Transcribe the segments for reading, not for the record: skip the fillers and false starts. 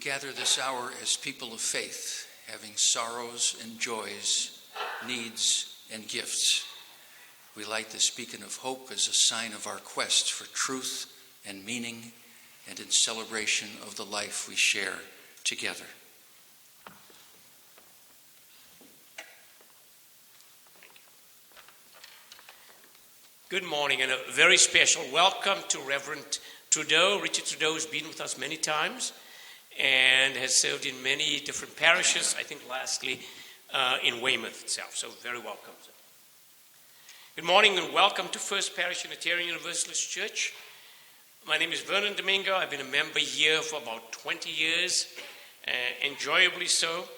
gather this hour as people of faith, having sorrows and joys, needs and gifts. We light this beacon of hope as a sign of our quest for truth and meaning, and in celebration of the life we share together. Good morning, and a very special welcome to Reverend Trudeau. Richard Trudeau has been with us many times and has served in many different parishes, I think lastly in Weymouth itself, so very welcome. Good morning and welcome to First Parish Unitarian Universalist Church. My name is Vernon Domingo. I've been a member here for about 20 years, enjoyably so.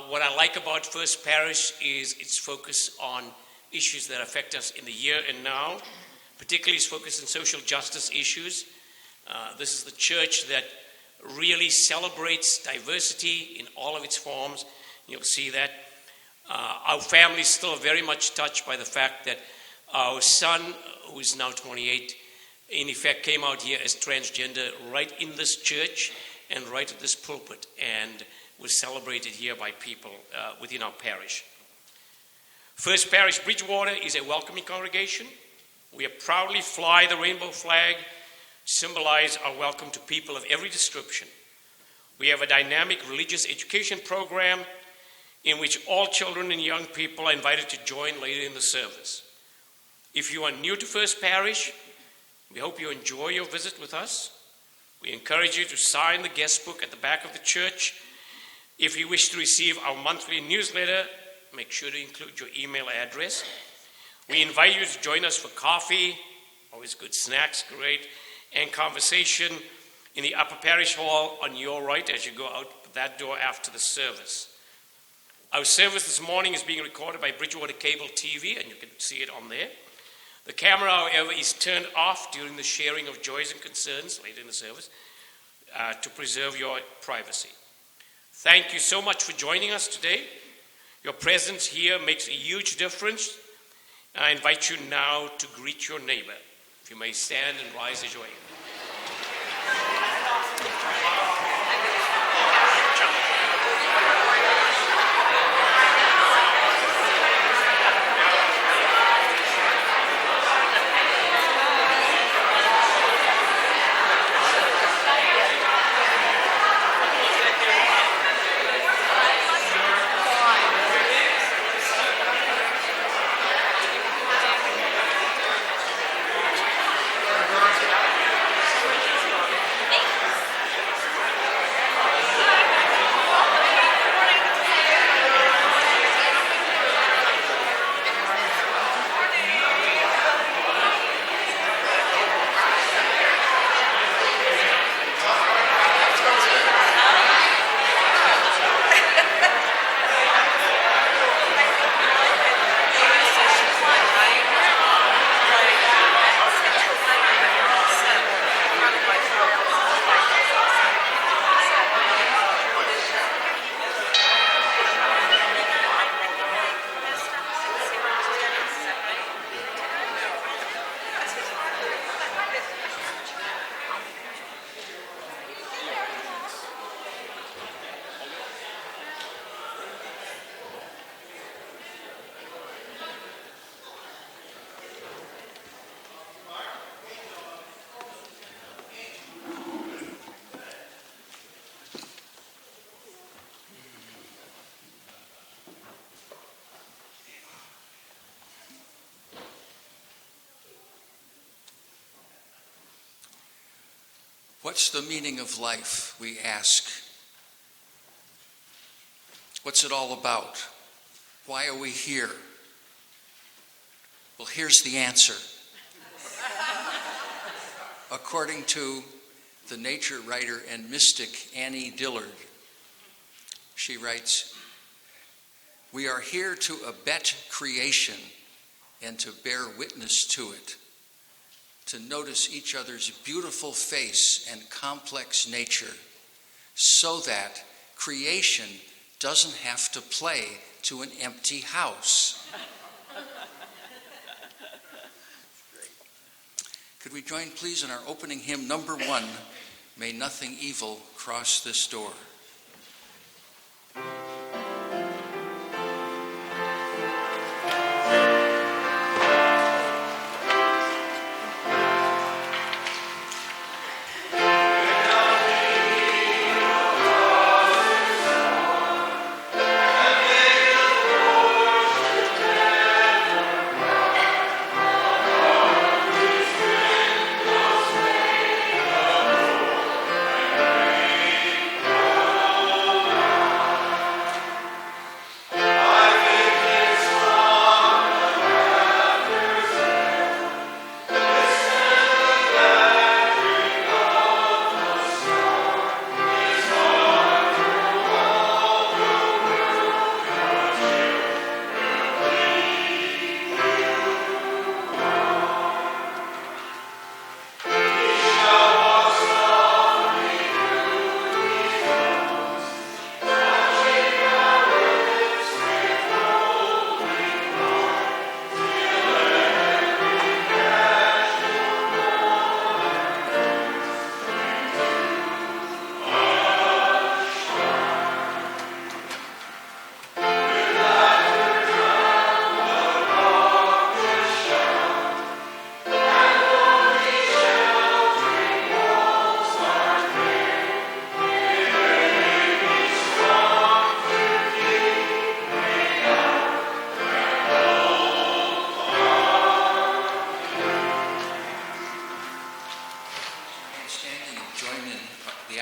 What I like about First Parish is its focus on issues that affect us in the here and now, particularly its focus on social justice issues. This is the church that really celebrates diversity in all of its forms. You'll see that. Our family is still very much touched by the fact that our son, who is now 28, in effect came out here as transgender right in this church and right at this pulpit, and was celebrated here by people within our parish. First Parish Bridgewater is a welcoming congregation. We proudly fly the rainbow flag, symbolize our welcome to people of every description. We have a dynamic religious education program in which all children and young people are invited to join later in the service. If you are new to First Parish, we hope you enjoy your visit with us. We encourage you to sign the guest book at the back of the church. If you wish to receive our monthly newsletter, make sure to include your email address. We invite you to join us for coffee, always good snacks, great, and conversation in the upper parish hall on your right as you go out that door after the service. Our service this morning is being recorded by Bridgewater Cable TV, and you can see it on there. The camera, however, is turned off during the sharing of joys and concerns later in the service to preserve your privacy. Thank you so much for joining us today. Your presence here makes a huge difference. I invite you now to greet your neighbor. If you may stand and rise as you are. What's the meaning of life, we ask? What's it all about? Why are we here? Well, here's the answer. According to the nature writer and mystic Annie Dillard, she writes, "We are here to abet creation and to bear witness to it, to notice each other's beautiful face and complex nature, so that creation doesn't have to play to an empty house." Could we join, please, in our opening hymn, number 1, May nothing evil cross this door.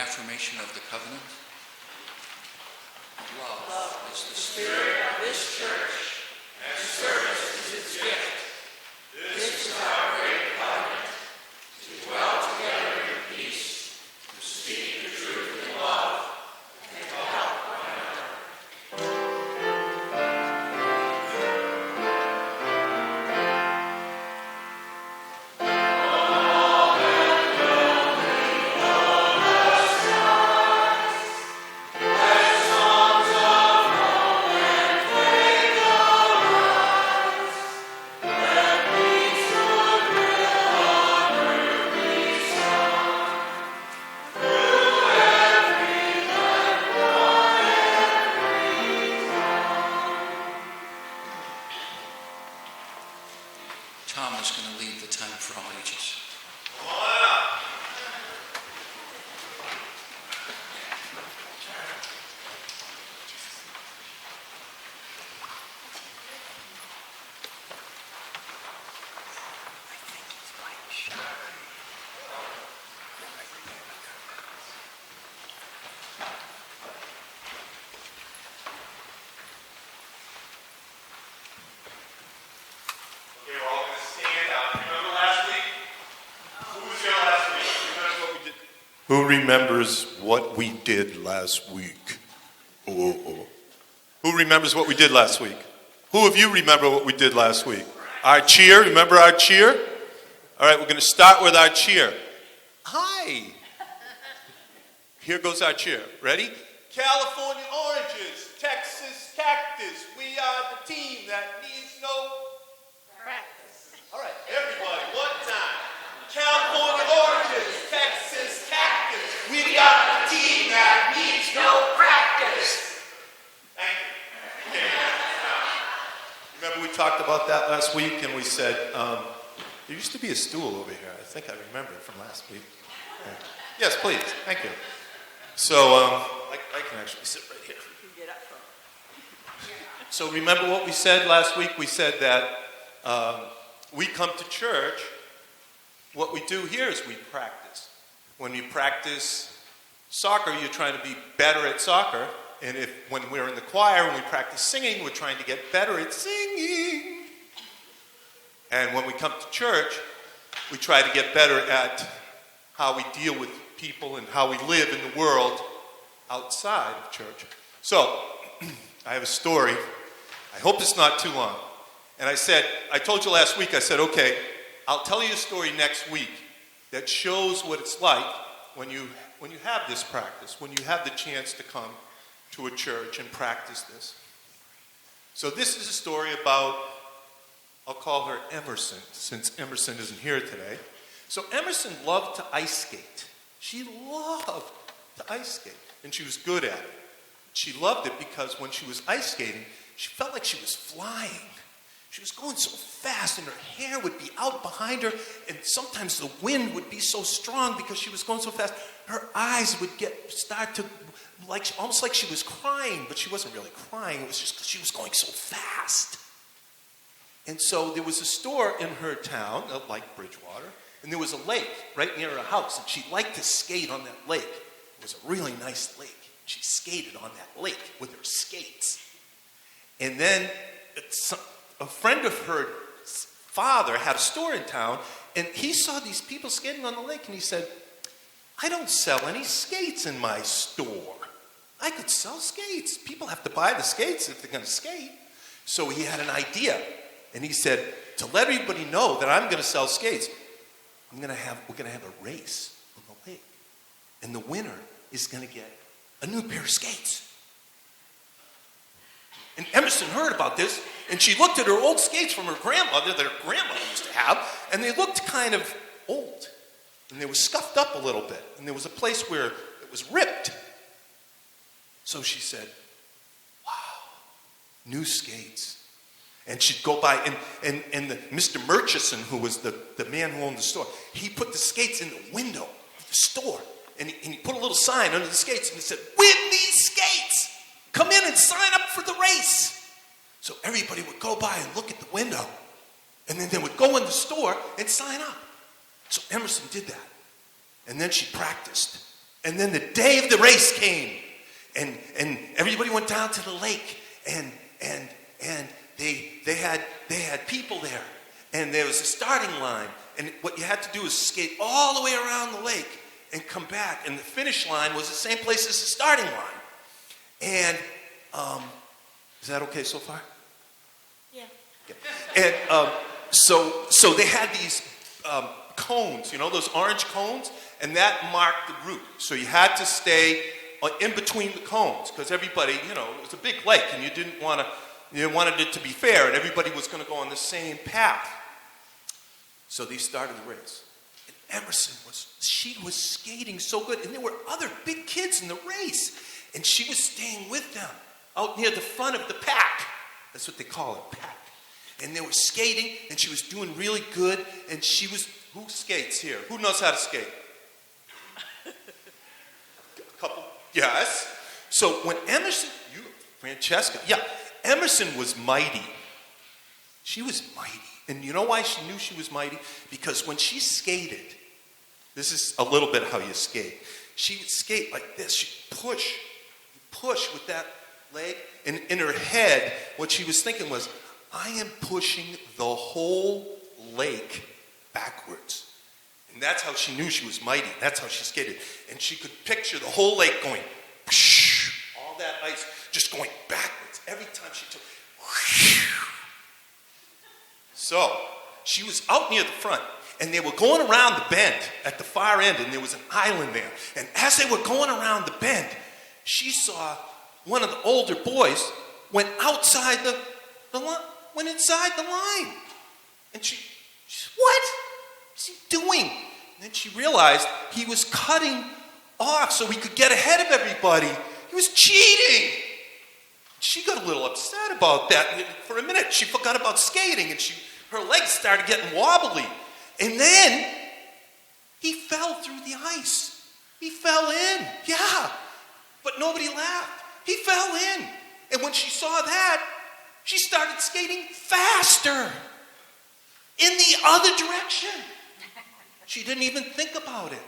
Affirmation of the covenant. Love is the spirit of this church, and service is its gift. This is our great covenant, to dwell together in peace, to speak the truth in love, and to help one another. Tom is going to lead the time for all ages. Who remembers what we did last week? Who remembers what we did last week? Who of you remember what we did last week? Our cheer, remember our cheer? All right, we're going to start with our cheer. Hi. Here goes our cheer. Ready? California oranges, Texas cactus. We are the team that needs no practice. All right, everybody, one time. California oranges, Texas cactus. We got a team that needs no practice. Thank you. Okay. Remember we talked about that last week and we said, there used to be a stool over here. I think I remember it from last week. Yeah. Yes, please. Thank you. So, I can actually sit right here. So remember what we said last week? We said that we come to church. What we do here is we practice. When you practice soccer, you're trying to be better at soccer. And when we're in the choir, when we practice singing, we're trying to get better at singing. And when we come to church, we try to get better at how we deal with people and how we live in the world outside of church. So, I have a story. I hope it's not too long. And I told you last week, I said, okay, I'll tell you a story next week that shows what it's like when you have this practice, when you have the chance to come to a church and practice this. So this is a story about, I'll call her Emerson, since Emerson isn't here today. So Emerson loved to ice skate. She loved to ice skate, and she was good at it. She loved it because when she was ice skating, she felt like she was flying. She was going so fast, and her hair would be out behind her, and sometimes the wind would be so strong because she was going so fast. Her eyes would start to, almost like she was crying, but she wasn't really crying. It was just because she was going so fast. And so there was a store in her town, like Bridgewater, and there was a lake right near her house, and she liked to skate on that lake. It was a really nice lake. She skated on that lake with her skates. And then a friend of her father had a store in town, and he saw these people skating on the lake, and he said, I don't sell any skates in my store. I could sell skates. People have to buy the skates if they're going to skate. So he had an idea, and he said, to let everybody know that I'm going to sell skates, we're going to have a race on the lake, and the winner is going to get a new pair of skates. And Emerson heard about this, and she looked at her old skates from her grandmother that her grandmother used to have, and they looked kind of old. And they were scuffed up a little bit, and there was a place where it was ripped. So she said, wow, new skates. And she'd go by, and Mr. Murchison, who was the man who owned the store, he put the skates in the window of the store, and he put a little sign under the skates, and he said, win these skates! Come in and sign up for the race. So everybody would go by and look at the window, and then they would go in the store and sign up. So Emerson did that. And then she practiced. And then the day of the race came, and everybody went down to the lake, and they had people there, and there was a starting line, and what you had to do was skate all the way around the lake and come back, and the finish line was the same place as the starting line. And, is that okay so far? Yeah. Okay. And so they had these cones, those orange cones, and that marked the route. So you had to stay in between the cones, because everybody, it was a big lake, and you wanted it to be fair, and everybody was going to go on the same path. So they started the race. And Emerson she was skating so good, and there were other big kids in the race. And she was staying with them out near the front of the pack. That's what they call it, pack. And they were skating, and she was doing really good. And who skates here? Who knows how to skate? A couple, yes. So when Francesca, Emerson was mighty. She was mighty. And you know why she knew she was mighty? Because when she skated, this is a little bit how you skate. She would skate like this. She'd push with that leg, and in her head, what she was thinking was, I am pushing the whole lake backwards. And that's how she knew she was mighty. That's how she skated. And she could picture the whole lake going, whoosh, all that ice just going backwards every time she took. Whoosh. So she was out near the front, and they were going around the bend at the far end, and there was an island there. And as they were going around the bend, she saw one of the older boys went inside the line. And she said, what? What's he doing? And then she realized he was cutting off so he could get ahead of everybody. He was cheating. She got a little upset about that. For a minute, she forgot about skating, and her legs started getting wobbly. And then he fell through the ice. He fell in. Yeah. But nobody laughed. He fell in. And when she saw that, she started skating faster in the other direction. She didn't even think about it.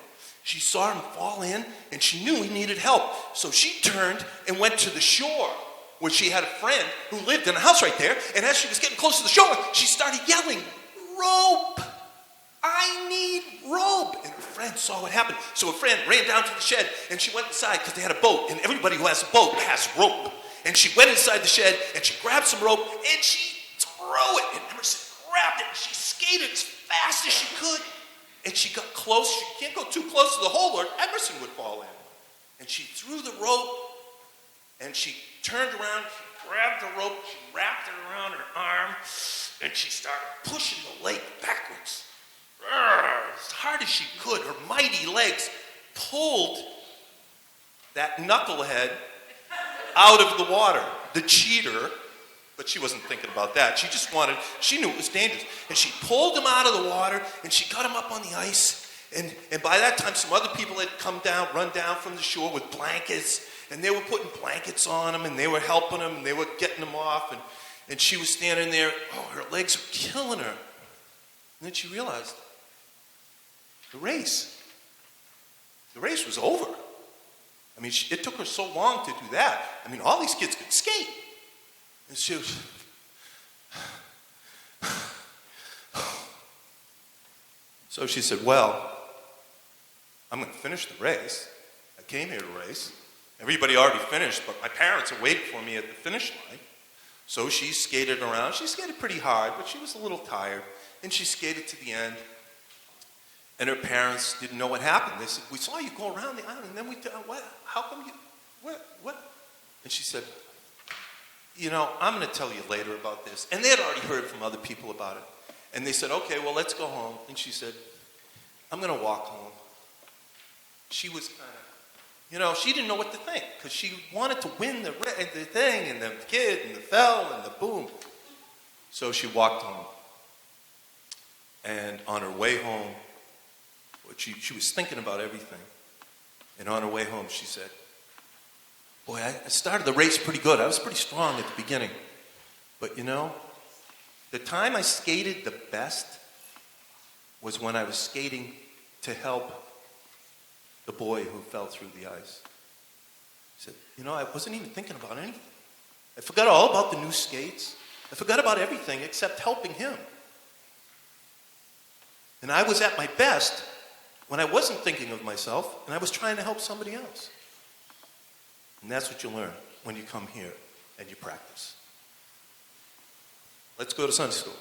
She saw him fall in, and she knew he needed help. So she turned and went to the shore, where she had a friend who lived in a house right there. And as she was getting close to the shore, she started yelling, rope! I need rope. And her friend saw what happened. So her friend ran down to the shed, and she went inside because they had a boat, and everybody who has a boat has rope. And she went inside the shed, and she grabbed some rope, and she threw it. And Emerson grabbed it, and she skated as fast as she could. And she got close. She can't go too close to the hole, or Emerson would fall in. And she threw the rope, and she turned around, she grabbed the rope, she wrapped it around her arm, and she started pushing the lake backwards. As hard as she could, her mighty legs pulled that knucklehead out of the water, the cheater. But she wasn't thinking about that. She knew it was dangerous. And she pulled him out of the water, and she got him up on the ice. And by that time, some other people had run down from the shore with blankets, and they were putting blankets on him, and they were helping him, and they were getting him off. And she was standing there. Oh, her legs were killing her. And then she realized the race was over. I mean, it took her so long to do that. I mean, all these kids could skate. And she was... So she said, well, I'm going to finish the race. I came here to race. Everybody already finished, but my parents are waiting for me at the finish line. So she skated around. She skated pretty hard, but she was a little tired. And she skated to the end. And her parents didn't know what happened. They said, we saw you go around the island, and then what? How come you, what? And she said, I'm going to tell you later about this. And they had already heard from other people about it. And they said, okay, well, let's go home. And she said, I'm going to walk home. She was kind of, she didn't know what to think because she wanted to win the thing and the kid and the fell and the boom. So she walked home. And on her way home, she was thinking about everything. And on her way home, she said, boy, I started the race pretty good. I was pretty strong at the beginning. But the time I skated the best was when I was skating to help the boy who fell through the ice. He said, I wasn't even thinking about anything. I forgot all about the new skates. I forgot about everything except helping him. And I was at my best when I wasn't thinking of myself and I was trying to help somebody else. And that's what you learn when you come here and you practice. Let's go to Sunday school.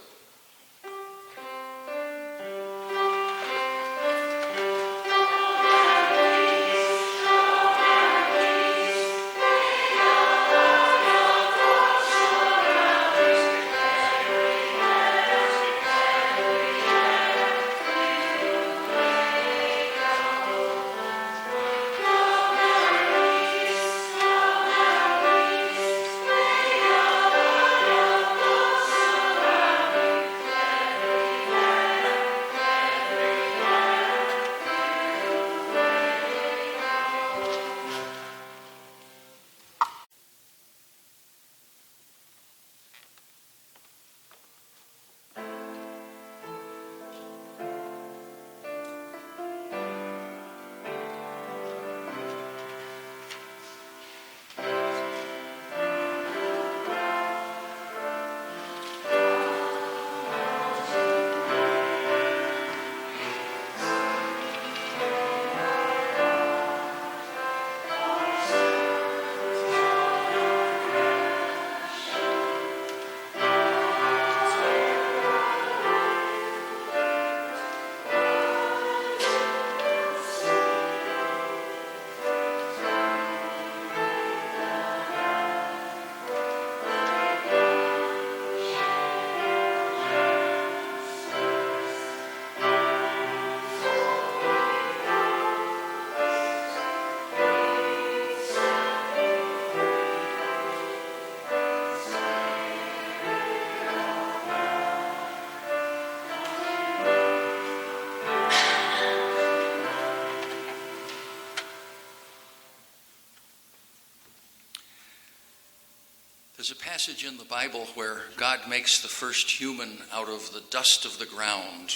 There's a passage in the Bible where God makes the first human out of the dust of the ground.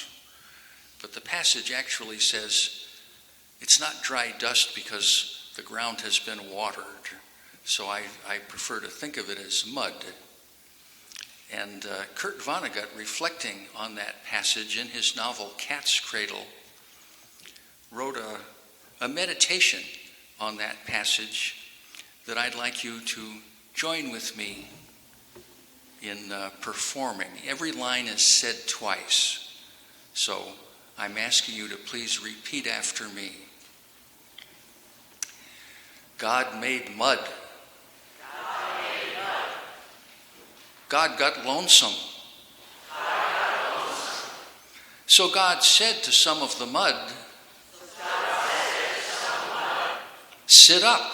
But the passage actually says it's not dry dust because the ground has been watered. So I prefer to think of it as mud. And Kurt Vonnegut, reflecting on that passage in his novel Cat's Cradle, wrote a meditation on that passage that I'd like you to join with me in performing. Every line is said twice, so I'm asking you to please repeat after me. God made mud. God got lonesome. So God said to some of the mud, Sit up.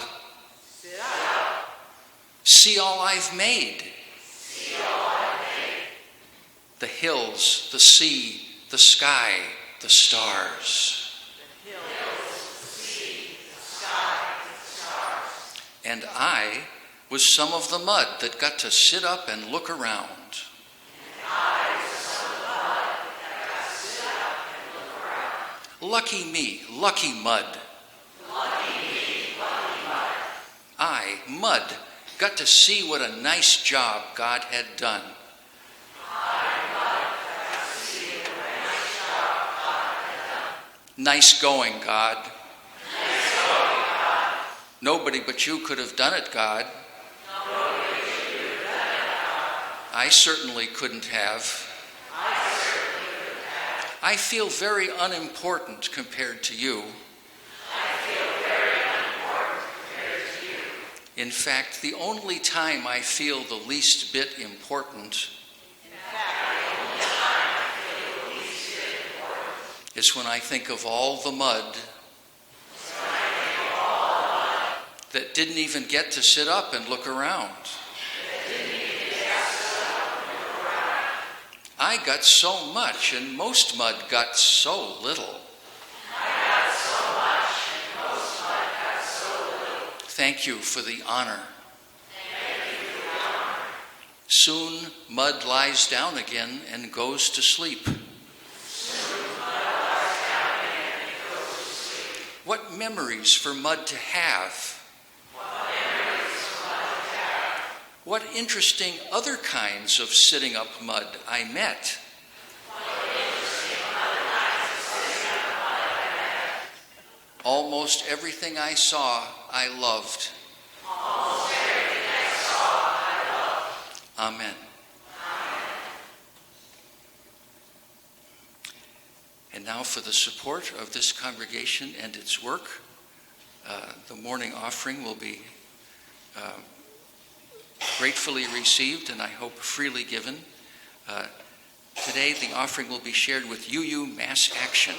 See all I've made. The hills, the sea, the sky, the stars. And I was some of the mud that got to sit up and look around. Lucky me, lucky mud. I, mud, got to see what a nice job God had done. Nice going, God. Nobody but you could have done it, God. I certainly couldn't have. I feel very unimportant compared to you. In fact, the only time I feel the least bit important is when I think of all the mud that didn't even get to sit up and look around. I got so much, and most mud got so little. Thank you for the honor. Soon mud lies down again and goes to sleep. What memories for mud to have. What interesting other kinds of sitting up mud I met. Almost everything I saw, I loved. Amen. And now for the support of this congregation and its work, the morning offering will be gratefully received and I hope freely given. Today the offering will be shared with UU Mass Action.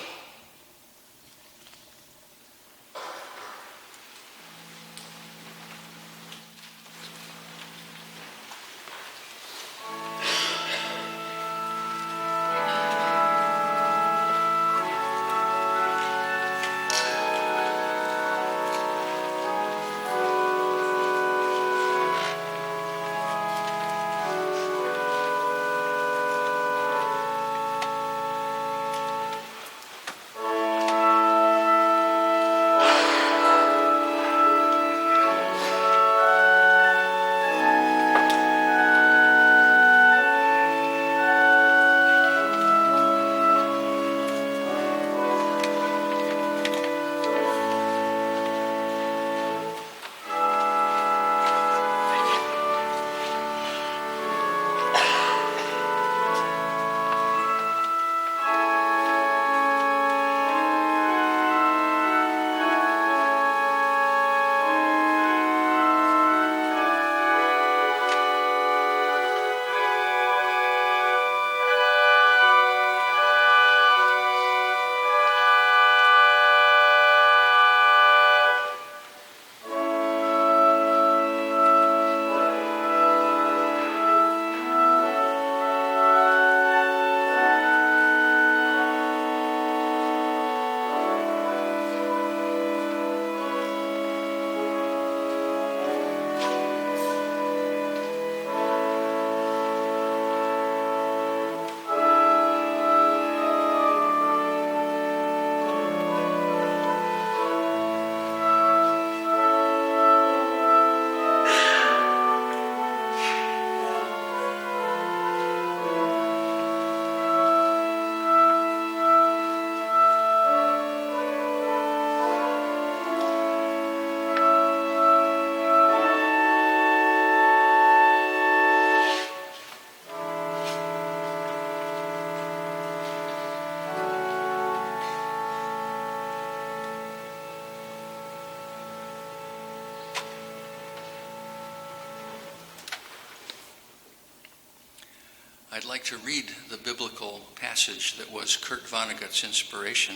I'd like to read the biblical passage that was Kurt Vonnegut's inspiration.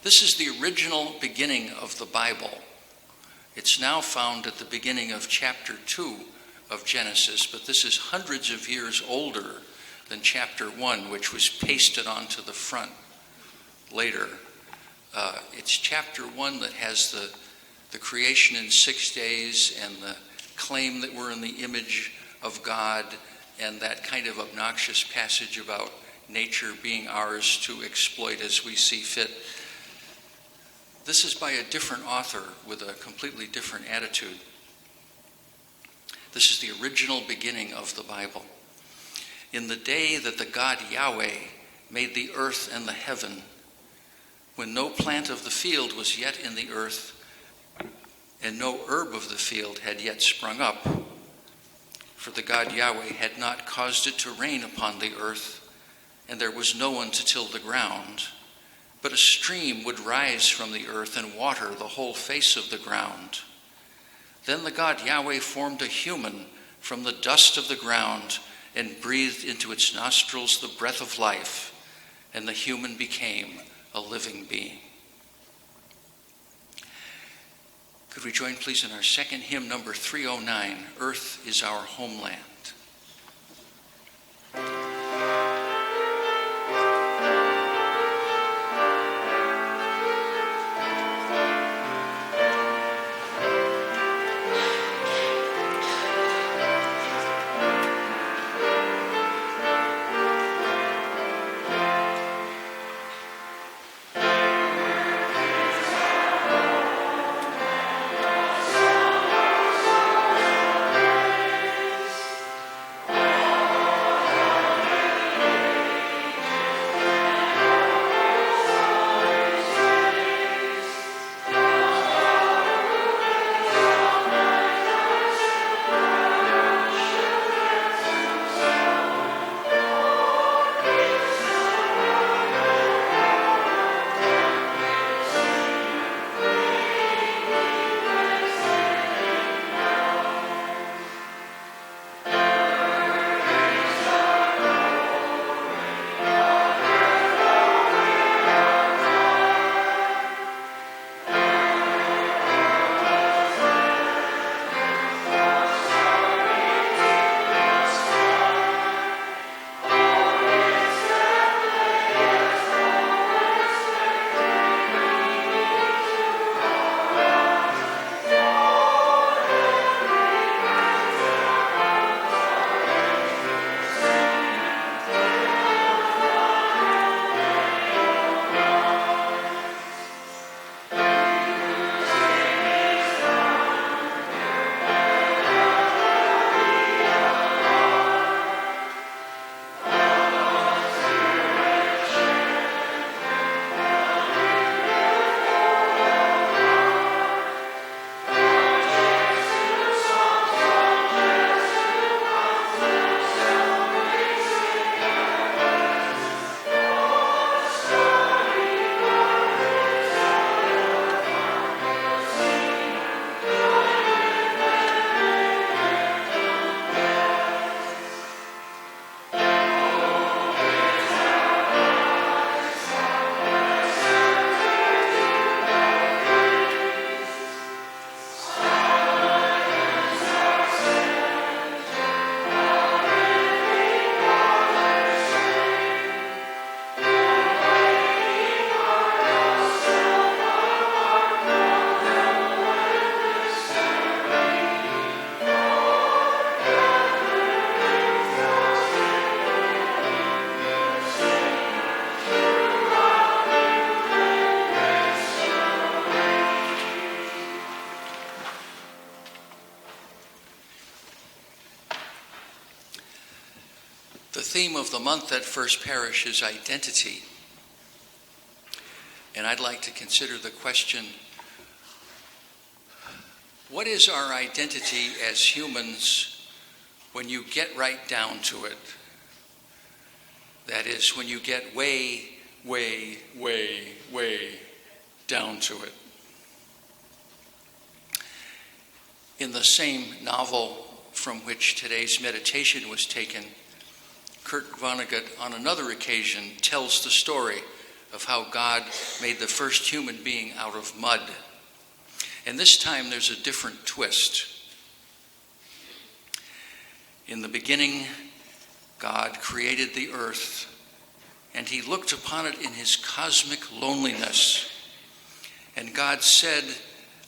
This is the original beginning of the Bible. It's now found at the beginning of chapter 2 of Genesis, but this is hundreds of years older than chapter 1, which was pasted onto the front later. It's chapter 1 that has the creation in 6 days and the claim that we're in the image of God and that kind of obnoxious passage about nature being ours to exploit as we see fit. This is by a different author with a completely different attitude. This is the original beginning of the Bible. In the day that the God Yahweh made the earth and the heaven, when no plant of the field was yet in the earth, and no herb of the field had yet sprung up, for the God Yahweh had not caused it to rain upon the earth, and there was no one to till the ground, but a stream would rise from the earth and water the whole face of the ground. Then the God Yahweh formed a human from the dust of the ground and breathed into its nostrils the breath of life, and the human became a living being. Could we join please in our second hymn, number 309, Earth is Our Homeland. The theme of the month at First Parish is identity. And I'd like to consider the question, what is our identity as humans when you get right down to it? That is, when you get way, way, way, way down to it. In the same novel from which today's meditation was taken, Kurt Vonnegut, on another occasion, tells the story of how God made the first human being out of mud. And this time there's a different twist. In the beginning, God created the earth, and he looked upon it in his cosmic loneliness. And God said,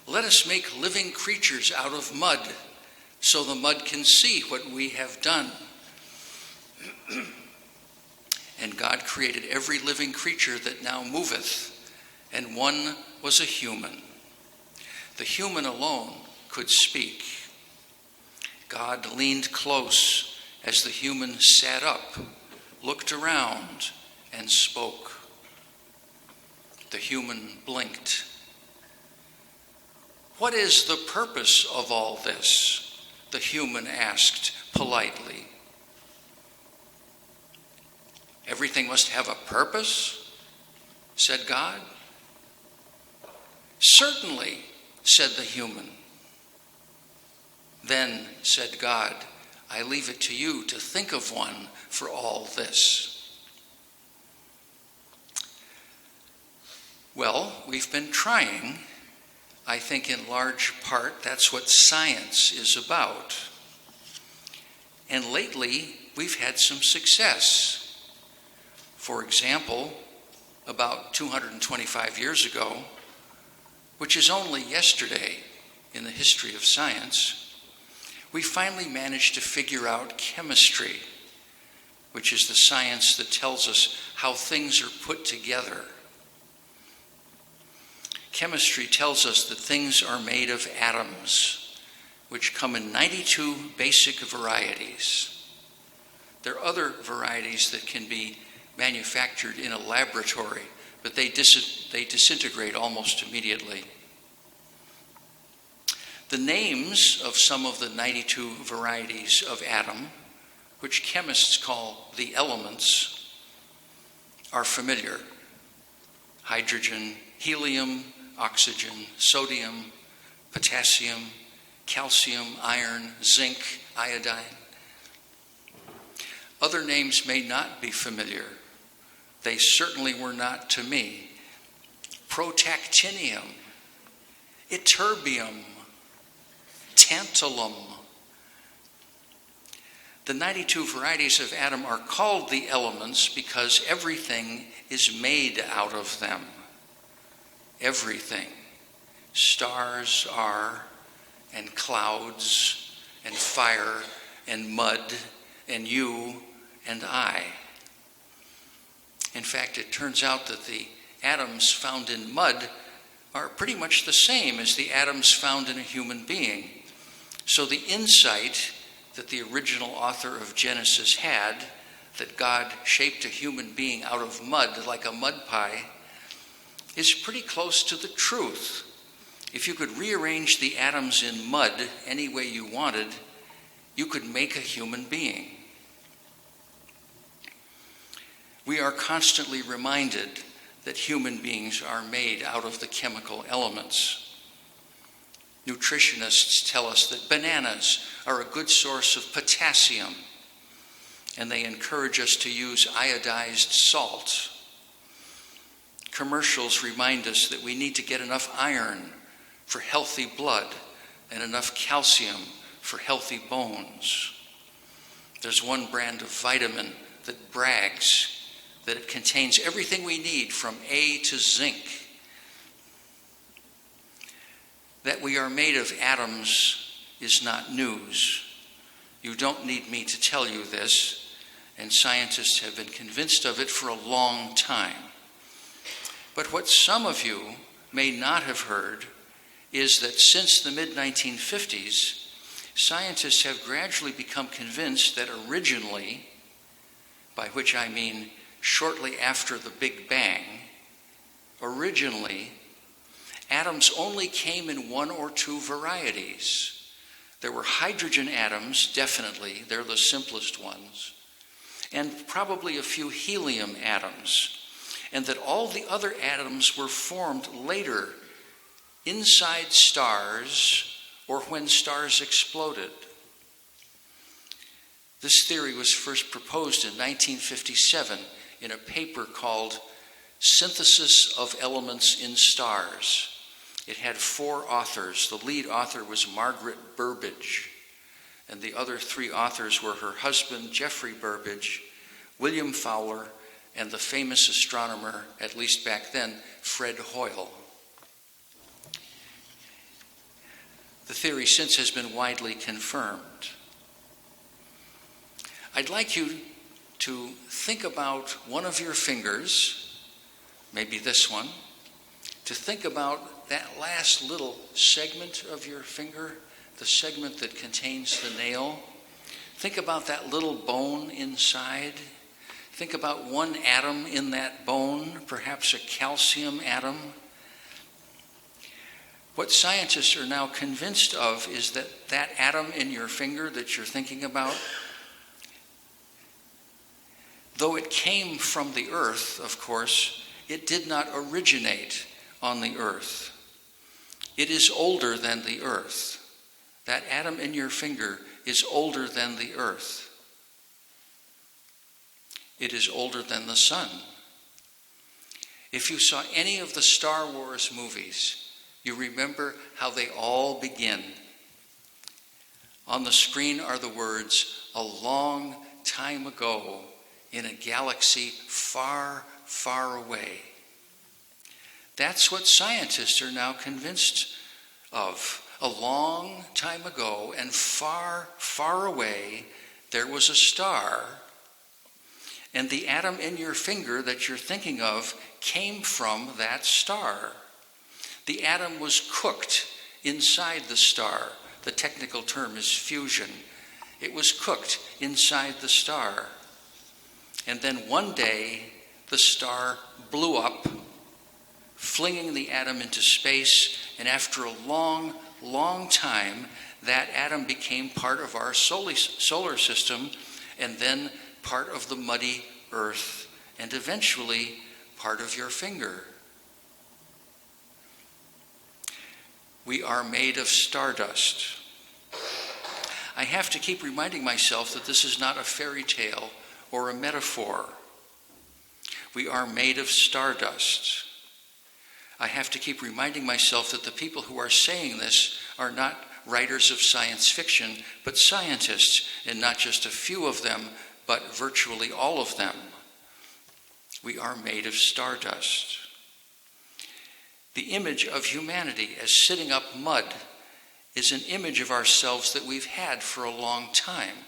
"Let us make living creatures out of mud, so the mud can see what we have done." And God created every living creature that now moveth, and one was a human. The human alone could speak. God leaned close as the human sat up, looked around, and spoke. The human blinked. "What is the purpose of all this?" the human asked politely. "Everything must have a purpose," said God. "Certainly," said the human. "Then," said God, "I leave it to you to think of one for all this." Well, we've been trying. I think in large part that's what science is about. And lately, we've had some success. For example, about 225 years ago, which is only yesterday in the history of science, we finally managed to figure out chemistry, which is the science that tells us how things are put together. Chemistry tells us that things are made of atoms, which come in 92 basic varieties. There are other varieties that can be manufactured in a laboratory, but they disintegrate almost immediately. The names of some of the 92 varieties of atom, which chemists call the elements, are familiar. Hydrogen, helium, oxygen, sodium, potassium, calcium, iron, zinc, iodine. Other names may not be familiar. They certainly were not to me. Protactinium, ytterbium, tantalum. The 92 varieties of atom are called the elements because everything is made out of them. Everything. Stars are, and clouds, and fire, and mud, and you, and I. In fact, it turns out that the atoms found in mud are pretty much the same as the atoms found in a human being. So the insight that the original author of Genesis had, that God shaped a human being out of mud like a mud pie, is pretty close to the truth. If you could rearrange the atoms in mud any way you wanted, you could make a human being. We are constantly reminded that human beings are made out of the chemical elements. Nutritionists tell us that bananas are a good source of potassium, and they encourage us to use iodized salt. Commercials remind us that we need to get enough iron for healthy blood and enough calcium for healthy bones. There's one brand of vitamin that brags that it contains everything we need from A to zinc. That we are made of atoms is not news. You don't need me to tell you this, and scientists have been convinced of it for a long time. But what some of you may not have heard is that since the mid-1950s, scientists have gradually become convinced that originally, by which I mean shortly after the Big Bang, originally, atoms only came in one or two varieties. There were hydrogen atoms, definitely, they're the simplest ones, and probably a few helium atoms, and that all the other atoms were formed later inside stars or when stars exploded. This theory was first proposed in 1957 in a paper called Synthesis of Elements in Stars. It had 4 authors. The lead author was Margaret Burbidge, and the other 3 authors were her husband, Geoffrey Burbidge, William Fowler, and the famous astronomer, at least back then, Fred Hoyle. The theory since has been widely confirmed. I'd like you to think about one of your fingers, maybe this one, to think about that last little segment of your finger, the segment that contains the nail. Think about that little bone inside. Think about one atom in that bone, perhaps a calcium atom. What scientists are now convinced of is that that atom in your finger that you're thinking about, though it came from the earth, of course, it did not originate on the earth. It is older than the earth. That atom in your finger is older than the earth. It is older than the sun. If you saw any of the Star Wars movies, you remember how they all begin. On the screen are the words, "A long time ago in a galaxy far, far away." That's what scientists are now convinced of. A long time ago and far, far away, there was a star, and the atom in your finger that you're thinking of came from that star. The atom was cooked inside the star. The technical term is fusion. It was cooked inside the star. And then one day, the star blew up, flinging the atom into space, and after a long, long time, that atom became part of our solar system, and then part of the muddy earth, and eventually part of your finger. We are made of stardust. I have to keep reminding myself that this is not a fairy tale or a metaphor. We are made of stardust. I have to keep reminding myself that the people who are saying this are not writers of science fiction, but scientists, and not just a few of them, but virtually all of them. We are made of stardust. The image of humanity as sitting up mud is an image of ourselves that we've had for a long time.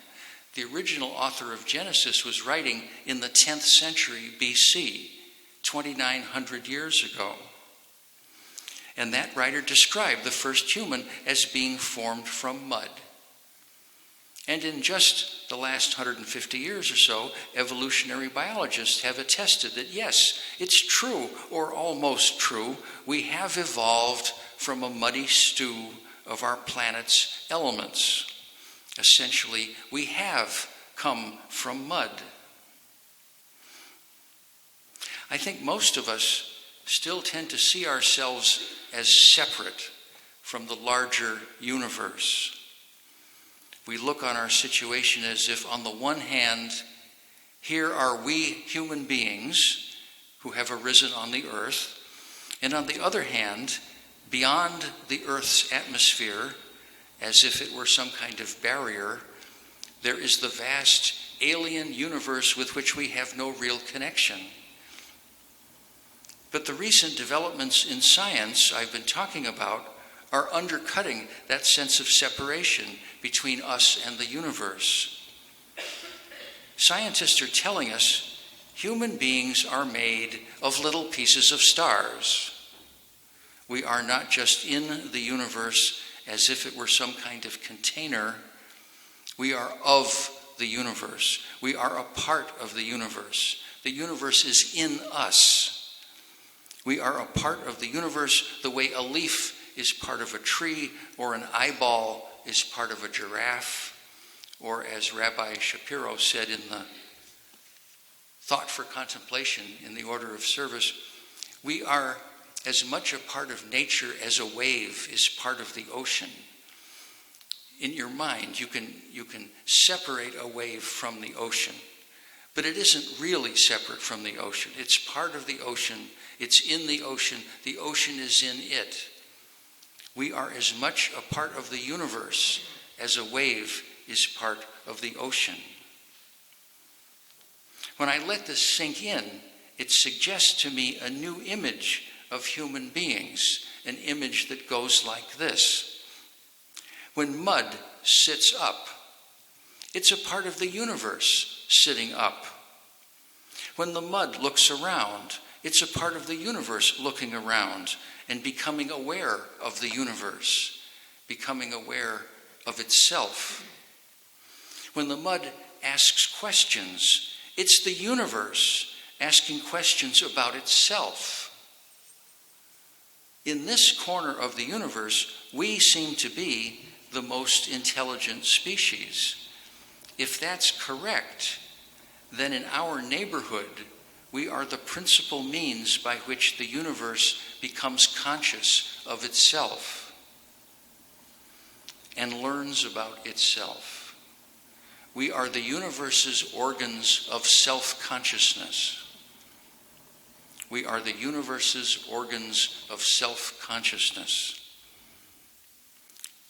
The original author of Genesis was writing in the 10th century BC, 2,900 years ago. And that writer described the first human as being formed from mud. And in just the last 150 years or so, evolutionary biologists have attested that yes, it's true, or almost true, we have evolved from a muddy stew of our planet's elements. Essentially, we have come from mud. I think most of us still tend to see ourselves as separate from the larger universe. We look on our situation as if, on the one hand, here are we human beings who have arisen on the earth, and on the other hand, beyond the earth's atmosphere, as if it were some kind of barrier, there is the vast alien universe with which we have no real connection. But the recent developments in science I've been talking about are undercutting that sense of separation between us and the universe. Scientists are telling us human beings are made of little pieces of stars. We are not just in the universe as if it were some kind of container. We are of the universe. We are a part of the universe. The universe is in us. We are a part of the universe the way a leaf is part of a tree, or an eyeball is part of a giraffe, or as Rabbi Shapiro said in the Thought for Contemplation in the Order of Service, we are as much a part of nature as a wave is part of the ocean. In your mind, you can separate a wave from the ocean, But it isn't really separate from the ocean. It's part of the ocean. It's in the ocean. The ocean is in it. We are as much a part of the universe as a wave is part of the ocean. When I let this sink in, it suggests to me a new image of human beings, an image that goes like this. When mud sits up, it's a part of the universe sitting up. When the mud looks around, it's a part of the universe looking around and becoming aware of the universe, becoming aware of itself. When the mud asks questions, it's the universe asking questions about itself. In this corner of the universe, we seem to be the most intelligent species. If that's correct, then in our neighborhood, we are the principal means by which the universe becomes conscious of itself and learns about itself. We are the universe's organs of self-consciousness. We are the universe's organs of self-consciousness.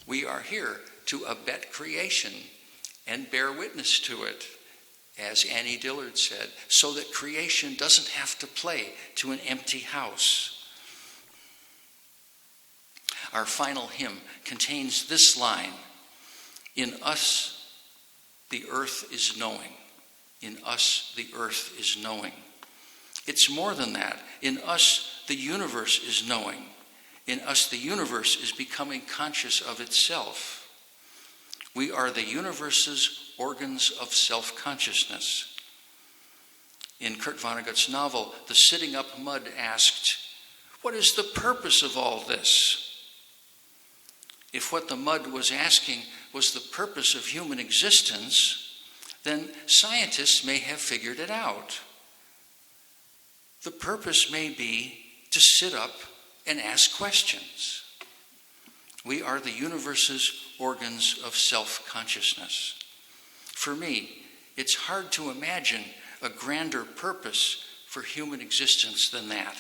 We are here to abet creation and bear witness to it, as Annie Dillard said, so that creation doesn't have to play to an empty house. Our final hymn contains this line: "In us the earth is knowing. In us the earth is knowing." It's more than that. In us the universe is knowing. In us the universe is becoming conscious of itself. We are the universe's organs of self-consciousness. In Kurt Vonnegut's novel, The Sitting Up Mud asked, "What is the purpose of all this?" If what the mud was asking was the purpose of human existence, then scientists may have figured it out. The purpose may be to sit up and ask questions. We are the universe's organs of self-consciousness. For me, it's hard to imagine a grander purpose for human existence than that.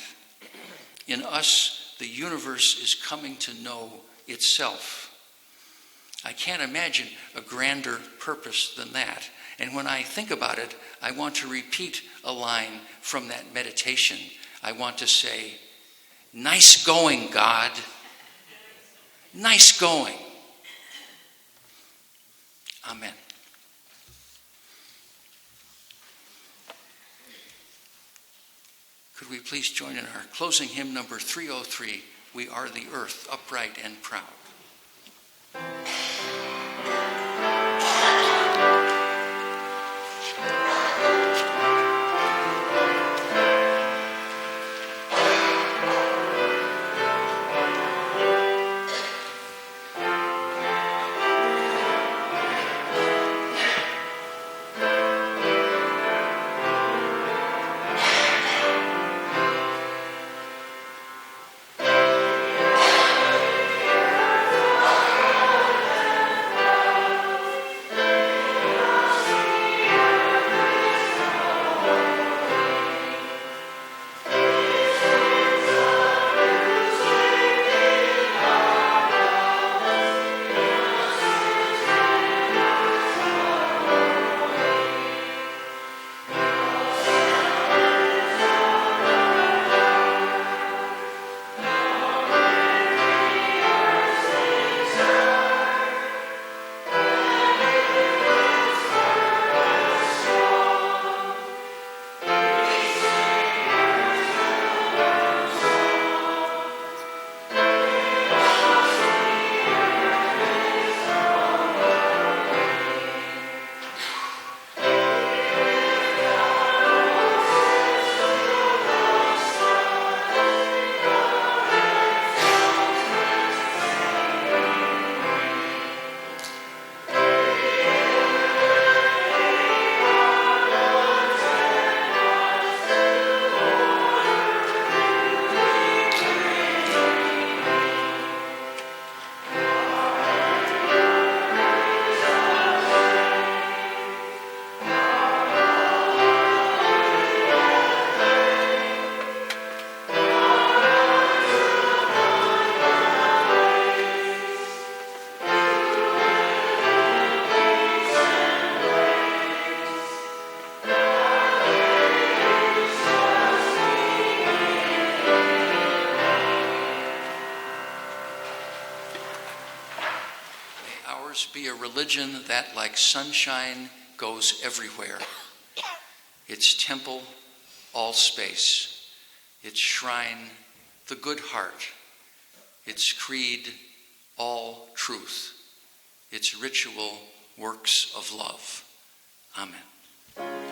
In us, the universe is coming to know itself. I can't imagine a grander purpose than that. And when I think about it, I want to repeat a line from that meditation. I want to say, "Nice going, God. Nice going." Amen. Could we please join in our closing hymn number 303, "We Are the Earth, Upright and Proud." religion that, like sunshine, goes everywhere. Its temple, all space. Its shrine, the good heart. Its creed, all truth. Its ritual, works of love. Amen.